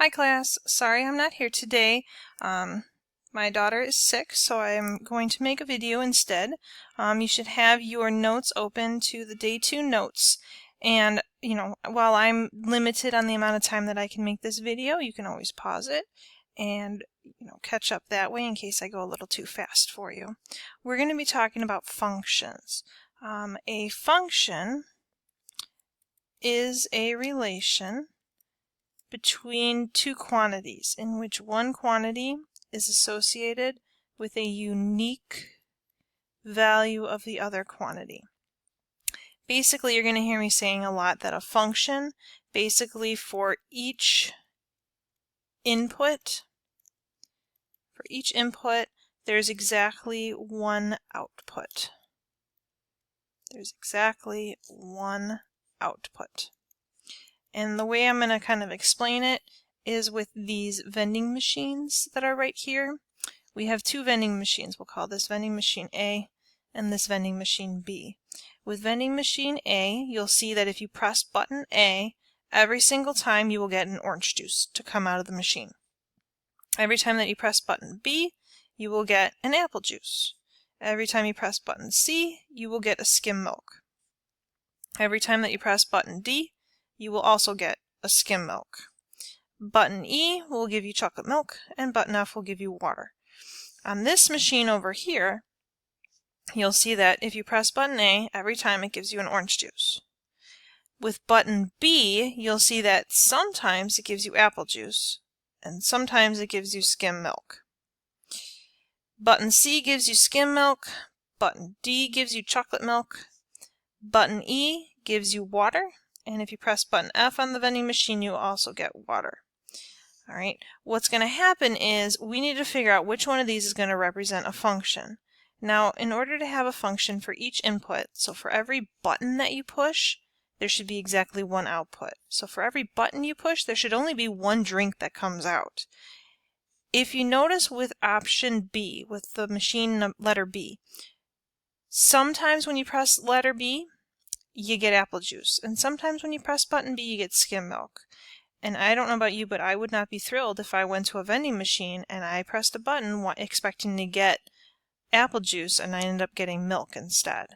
Hi class, sorry I'm not here today. My daughter is sick, so I'm going to make a video instead. You should have your notes open to the Day 2 notes. And, while I'm limited on the amount of time that I can make this video, you can always pause it and, catch up that way in case I go a little too fast for you. We're going to be talking about functions. A function is a relation between two quantities in which one quantity is associated with a unique value of the other quantity. Basically, you're going to hear me saying a lot that a function, basically for each input, there's exactly one output. And the way I'm going to kind of explain it is with these vending machines that are right here. We have two vending machines. We'll call this vending machine A and this vending machine B. With vending machine A, you'll see that if you press button A, every single time you will get an orange juice to come out of the machine. Every time that you press button B, you will get an apple juice. Every time you press button C, you will get a skim milk. Every time that you press button D, you will also get a skim milk. Button E will give you chocolate milk, and button F will give you water. On this machine over here, you'll see that if you press button A, every time it gives you an orange juice. With button B, you'll see that sometimes it gives you apple juice, and sometimes it gives you skim milk. Button C gives you skim milk, button D gives you chocolate milk, button E gives you water, and if you press button F on the vending machine, you also get water. Alright, what's going to happen is we need to figure out which one of these is going to represent a function. Now, in order to have a function for each input, so for every button that you push, there should be exactly one output. So for every button you push, there should only be one drink that comes out. If you notice with option B, with the machine letter B, sometimes when you press letter B, you get apple juice, and sometimes when you press button B, you get skim milk. And I don't know about you, but I would not be thrilled if I went to a vending machine and I pressed a button expecting to get apple juice and I ended up getting milk instead.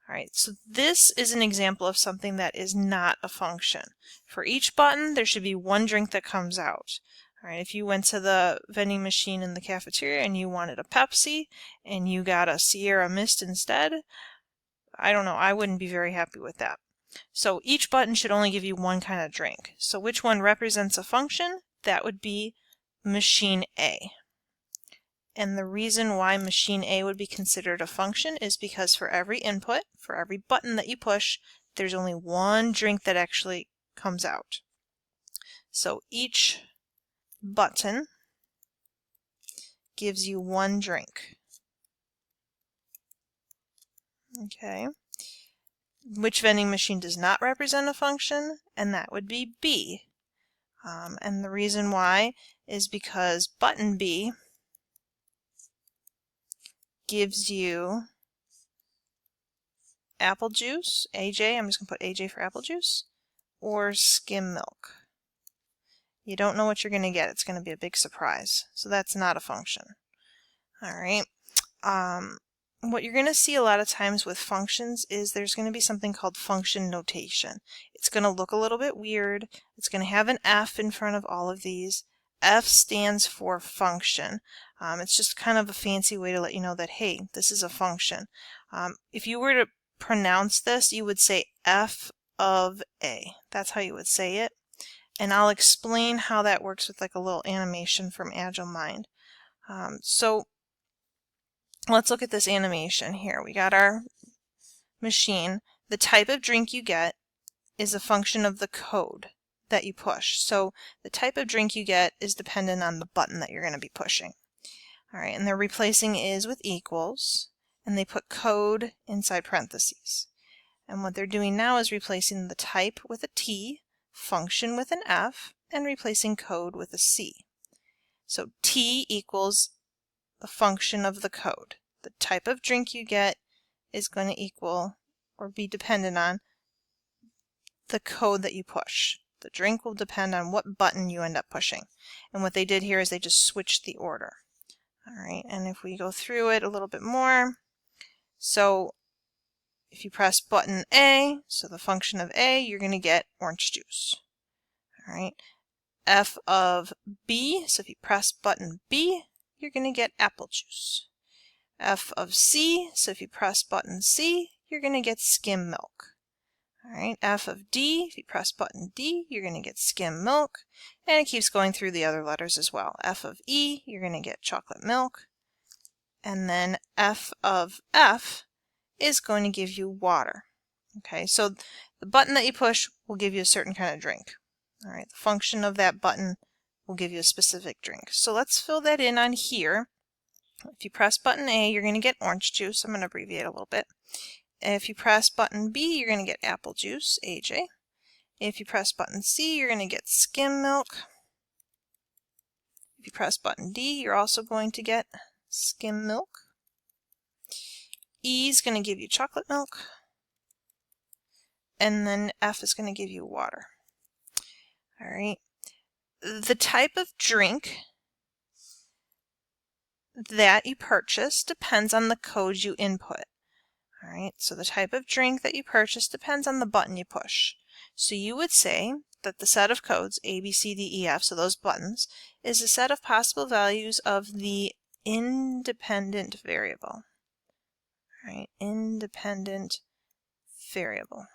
Alright, so this is an example of something that is not a function. For each button, there should be one drink that comes out. Alright, if you went to the vending machine in the cafeteria and you wanted a Pepsi and you got a Sierra Mist instead, I don't know, I wouldn't be very happy with that. So each button should only give you one kind of drink. So which one represents a function? That would be machine A. And the reason why machine A would be considered a function is because for every input, for every button that you push, there's only one drink that actually comes out. So each button gives you one drink. Okay. Which vending machine does not represent a function? And that would be B. And the reason why is because button B gives you apple juice, AJ, I'm just going to put AJ for apple juice, or skim milk. You don't know what you're going to get. It's going to be a big surprise. So that's not a function. Alright. What you're going to see a lot of times with functions is there's going to be something called function notation. It's going to look a little bit weird. It's going to have an F in front of all of these. F stands for function. It's just kind of a fancy way to let you know that, hey, this is a function. If you were to pronounce this, you would say F of A. That's how you would say it. And I'll explain how that works with like a little animation from Agile Mind. So let's look at this animation here. We got our machine. The type of drink you get is a function of the code that you push. So the type of drink you get is dependent on the button that you're going to be pushing. Alright, and they're replacing is with equals, and they put code inside parentheses. And what they're doing now is replacing the type with a T, function with an F, and replacing code with a C. So T equals the function of the code. The type of drink you get is going to equal or be dependent on the code that you push. The drink will depend on what button you end up pushing. And what they did here is they just switched the order. All right, and if we go through it a little bit more, so if you press button A, so the function of A, you're going to get orange juice. All right, F of B, so if you press button B, you're going to get apple juice. F of C, so if you press button C, you're going to get skim milk. All right, F of D, if you press button D, you're going to get skim milk. And it keeps going through the other letters as well. F of E, you're going to get chocolate milk. And then F of F is going to give you water. Okay, so the button that you push will give you a certain kind of drink. All right, the function of that button will give you a specific drink. So let's fill that in on here. If you press button A, you're going to get orange juice. I'm going to abbreviate a little bit. If you press button B, you're going to get apple juice, AJ. If you press button C, you're going to get skim milk. If you press button D, you're also going to get skim milk. E is going to give you chocolate milk. And then F is going to give you water. All right. The type of drink that you purchase depends on the code you input. All right, so the type of drink that you purchase depends on the button you push. So you would say that the set of codes, A, B, C, D, E, F, so those buttons, is a set of possible values of the independent variable. All right, independent variable.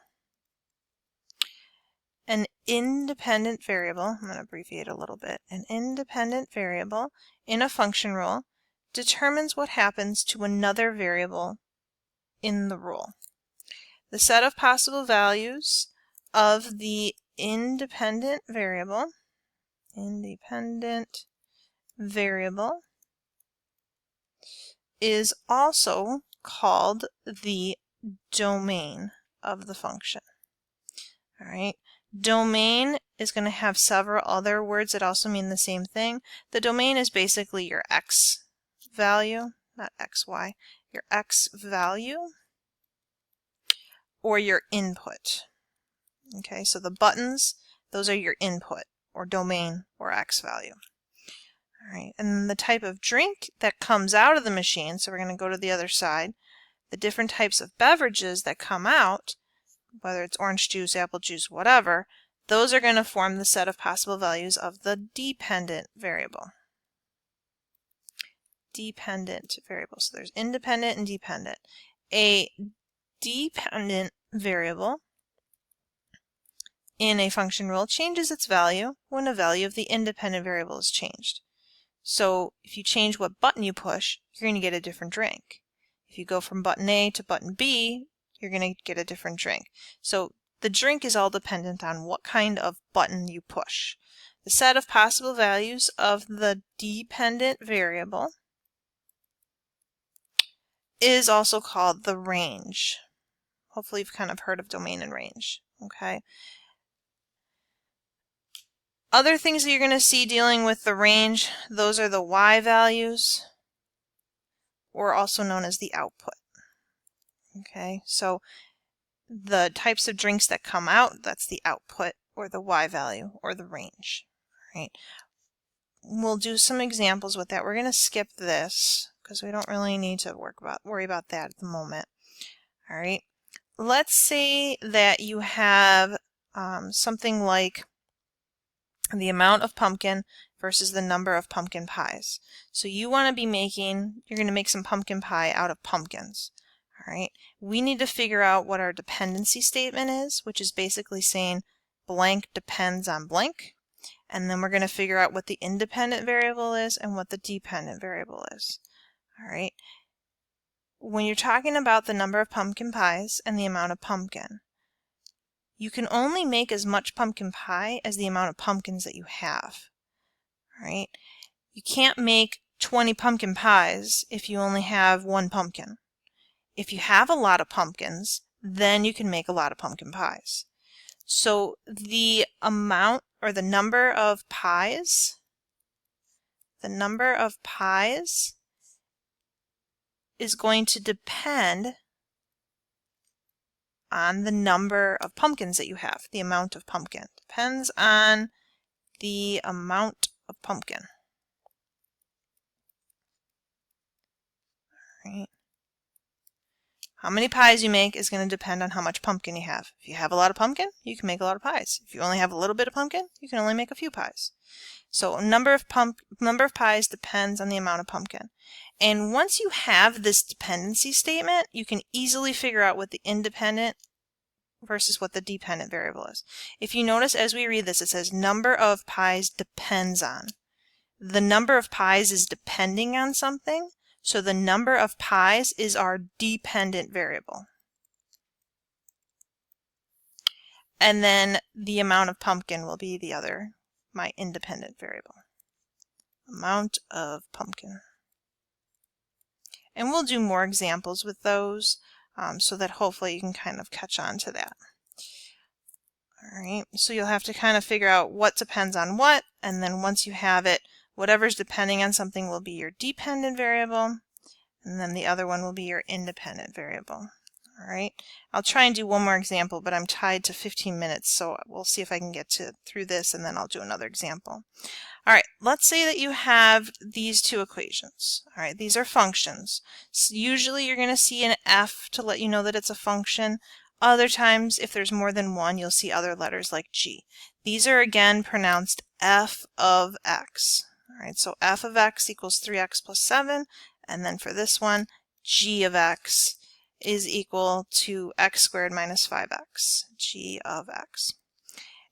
An independent variable, I'm going to abbreviate a little bit, an independent variable in a function rule determines what happens to another variable in the rule. The set of possible values of the independent variable is also called the domain of the function. All right, domain is going to have several other words that also mean the same thing. The domain is basically your x value, not xy, your x value or your input. Okay, so the buttons, those are your input or domain or x value. All right, and the type of drink that comes out of the machine, so we're going to go to the other side, the different types of beverages that come out, whether it's orange juice, apple juice, whatever, those are going to form the set of possible values of the dependent variable. Dependent variable. So there's independent and dependent. A dependent variable in a function rule changes its value when a value of the independent variable is changed. So if you change what button you push, you're going to get a different drink. If you go from button A to button B, you're going to get a different drink. So the drink is all dependent on what kind of button you push. The set of possible values of the dependent variable is also called the range. Hopefully you've kind of heard of domain and range. Okay. Other things that you're going to see dealing with the range, those are the y values, or also known as the output. Okay, so the types of drinks that come out, that's the output, or the y value, or the range. All right. We'll do some examples with that. We're going to skip this because we don't really need to worry about that at the moment. All right. Let's say that you have something like the amount of pumpkin versus the number of pumpkin pies. So you want to be you're going to make some pumpkin pie out of pumpkins. All right. We need to figure out what our dependency statement is, which is basically saying blank depends on blank. And then we're going to figure out what the independent variable is and what the dependent variable is. All right. When you're talking about the number of pumpkin pies and the amount of pumpkin, you can only make as much pumpkin pie as the amount of pumpkins that you have. All right. You can't make 20 pumpkin pies if you only have one pumpkin. If you have a lot of pumpkins, then you can make a lot of pumpkin pies. So the amount or the number of pies is going to depend on the number of pumpkins that you have, the amount of pumpkin Depends on the amount of pumpkin. All right. How many pies you make is going to depend on how much pumpkin you have. If you have a lot of pumpkin, you can make a lot of pies. If you only have a little bit of pumpkin, you can only make a few pies. So number of pies depends on the amount of pumpkin. And once you have this dependency statement, you can easily figure out what the independent versus what the dependent variable is. If you notice as we read this, it says number of pies depends on. The number of pies is depending on something, so the number of pies is our dependent variable. And then the amount of pumpkin will be the other, my independent variable. Amount of pumpkin. And we'll do more examples with those so that hopefully you can kind of catch on to that. All right, so you'll have to kind of figure out what depends on what, and then once you have it, whatever's depending on something will be your dependent variable, and then the other one will be your independent variable. All right, I'll try and do one more example, but I'm tied to 15 minutes, so we'll see if I can get through this, and then I'll do another example. All right, let's say that you have these two equations. All right, these are functions. So usually you're going to see an F to let you know that it's a function. Other times, if there's more than one, you'll see other letters like G. These are again pronounced f of x. All right, so f of x equals 3x plus 7, and then for this one, g of x is equal to x squared minus 5x, g of x.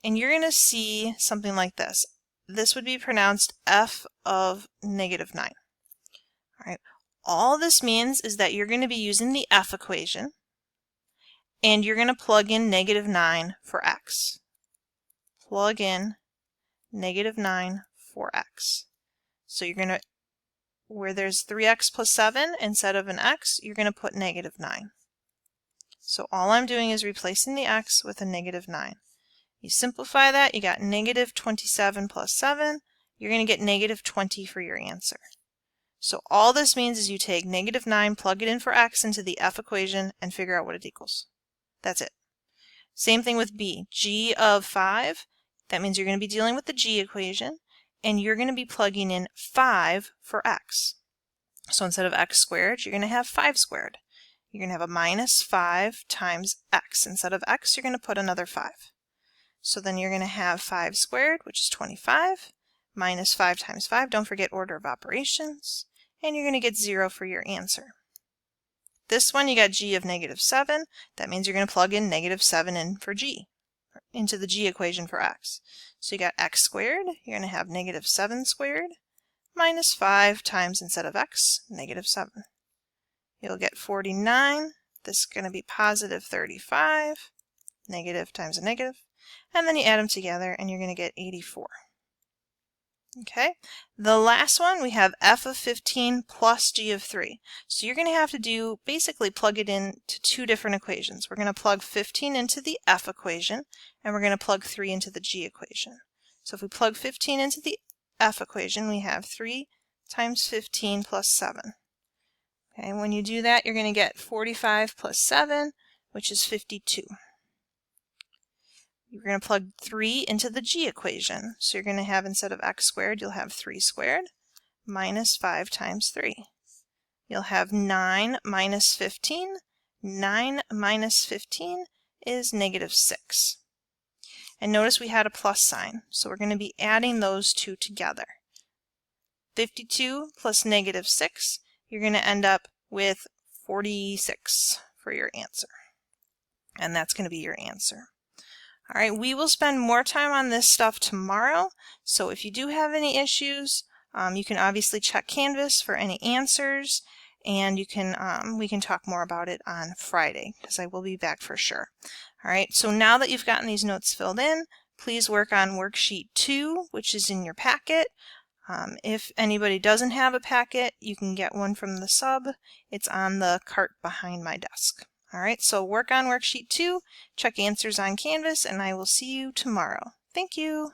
And you're going to see something like this. This would be pronounced f of negative 9. All right, all this means is that you're going to be using the f equation, and you're going to plug in negative 9 for x. Plug in negative 9 for x. So you're going to, where there's 3x plus 7, instead of an x, you're going to put negative 9. So all I'm doing is replacing the x with a negative 9. You simplify that, you got negative 27 plus 7, you're going to get negative 20 for your answer. So all this means is you take negative 9, plug it in for x into the f equation, and figure out what it equals. That's it. Same thing with b. G of 5, that means you're going to be dealing with the g equation, and you're going to be plugging in 5 for x. So instead of x squared, you're going to have 5 squared. You're going to have a minus 5 times x. Instead of x, you're going to put another 5. So then you're going to have 5 squared, which is 25, minus 5 times 5. Don't forget order of operations. And you're going to get 0 for your answer. This one, you got g of negative 7. That means you're going to plug in negative 7 in for g, into the g equation for x. So you got x squared. You're going to have negative 7 squared minus 5 times, instead of x, negative 7. You'll get 49. This is going to be positive 35. Negative times a negative. And then you add them together, and you're going to get 84. Okay, the last one, we have f of 15 plus g of 3. So you're going to have to basically plug it into two different equations. We're going to plug 15 into the f equation, and we're going to plug 3 into the g equation. So if we plug 15 into the f equation, we have 3 times 15 plus 7. Okay, when you do that, you're going to get 45 plus 7, which is 52. You're going to plug 3 into the g equation. So you're going to have, instead of x squared, you'll have 3 squared minus 5 times 3. You'll have 9 minus 15. 9 minus 15 is negative 6. And notice we had a plus sign, so we're going to be adding those two together. 52 plus negative 6, you're going to end up with 46 for your answer. And that's going to be your answer. All right, we will spend more time on this stuff tomorrow, so if you do have any issues, you can obviously check Canvas for any answers, and you can we can talk more about it on Friday, because I will be back for sure. All right, so now that you've gotten these notes filled in, please work on worksheet 2, which is in your packet. If anybody doesn't have a packet, you can get one from the sub. It's on the cart behind my desk. All right, so work on worksheet 2, check answers on Canvas, and I will see you tomorrow. Thank you.